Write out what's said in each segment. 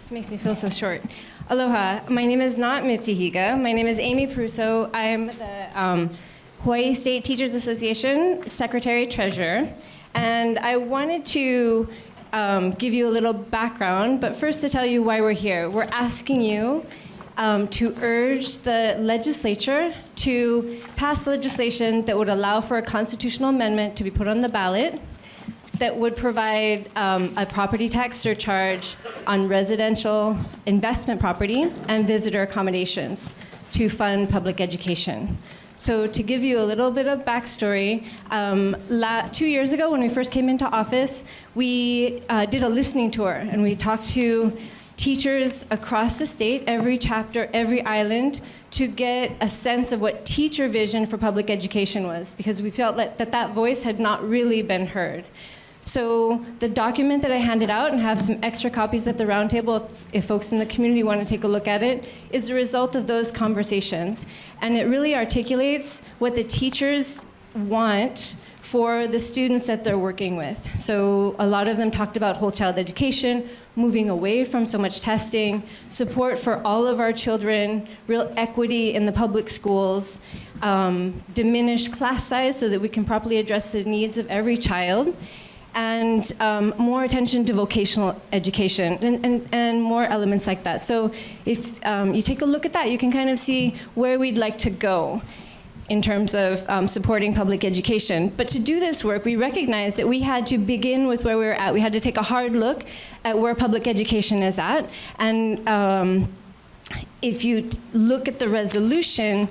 This makes me feel so short. Aloha. My name is not Mitsuhiga. My name is Amy Perruso. I'm the Hawaii State Teachers Association Secretary-Treasurer. And I wanted to give you a little background, but first to tell you why we're here. We're asking you to urge the legislature to pass legislation that would allow for a constitutional amendment to be put on the ballot that would provide a property tax surcharge on residential investment property and visitor accommodations to fund public education. So to give you a little bit of backstory, 2 years ago when we first came into office, we did a listening tour and we talked to teachers across the state, every chapter, every island, to get a sense of what teacher vision for public education was, because we felt that voice had not really been heard. So the document that I handed out, and have some extra copies at the roundtable if folks in the community want to take a look at it, is the result of those conversations. And it really articulates what the teachers want for the students that they're working with. So a lot of them talked about whole child education, moving away from so much testing, support for all of our children, real equity in the public schools, diminished class size so that we can properly address the needs of every child, and more attention to vocational education and more elements like that. So if you take a look at that, you can kind of see where we'd like to go in terms of supporting public education. But to do this work, we recognized that we had to begin with where we were at. We had to take a hard look at where public education is at. And if you look at the resolution,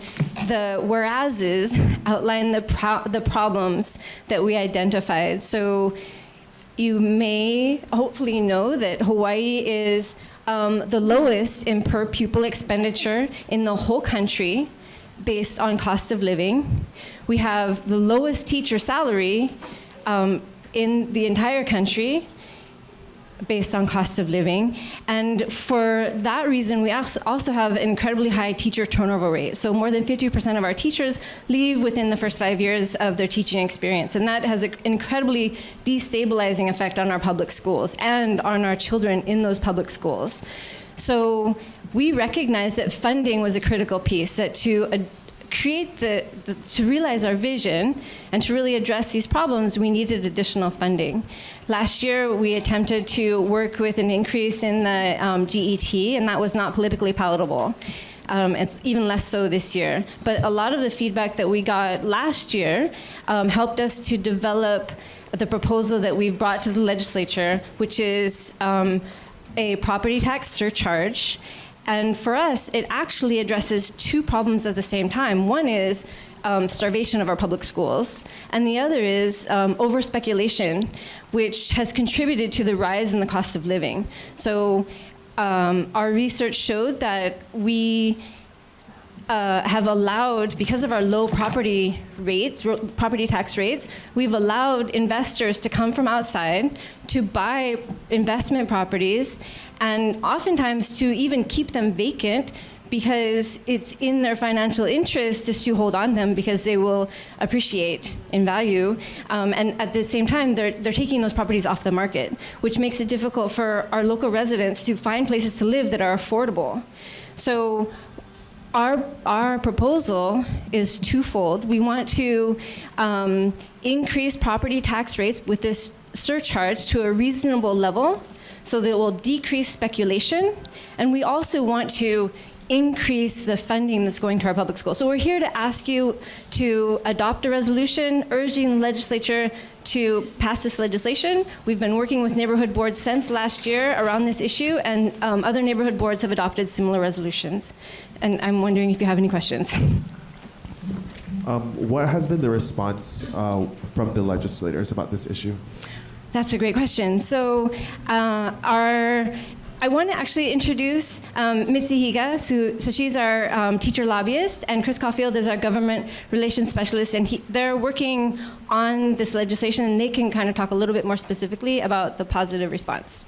the whereases outline the problems that we identified. So you may hopefully know that Hawaii is the lowest in per pupil expenditure in the whole country based on cost of living. We have the lowest teacher salary in the entire country based on cost of living. And for that reason, we also have an incredibly high teacher turnover rate. So more than 50% of our teachers leave within the first 5 years of their teaching experience. And that has an incredibly destabilizing effect on our public schools and on our children in those public schools. So we recognized that funding was a critical piece, that to create to realize our vision and to really address these problems, we needed additional funding. Last year, we attempted to work with an increase in the GET, and that was not politically palatable. It's even less so this year. But a lot of the feedback that we got last year helped us to develop the proposal that we've brought to the legislature, which is a property tax surcharge. And for us, it actually addresses two problems at the same time. One is starvation of our public schools, and the other is over-speculation, which has contributed to the rise in the cost of living. So our research showed that we have allowed, because of our low property tax rates, we've allowed investors to come from outside to buy investment properties, and oftentimes to even keep them vacant because it's in their financial interest just to hold on them because they will appreciate in value. And at the same time, they're taking those properties off the market, which makes it difficult for our local residents to find places to live that are affordable. So our proposal is twofold. We want to increase property tax rates with this surcharge to a reasonable level so that it will decrease speculation. And we also want to increase the funding that's going to our public schools. So we're here to ask you to adopt a resolution urging the legislature to pass this legislation. We've been working with neighborhood boards since last year around this issue, and other neighborhood boards have adopted similar resolutions. And I'm wondering if you have any questions. What has been the response from the legislators about this issue? That's a great question. So I want to actually introduce Mitzi Higa. So she's our teacher lobbyist, and Chris Caulfield is our government relations specialist, and they're working on this legislation, and they can kind of talk a little bit more specifically about the positive response.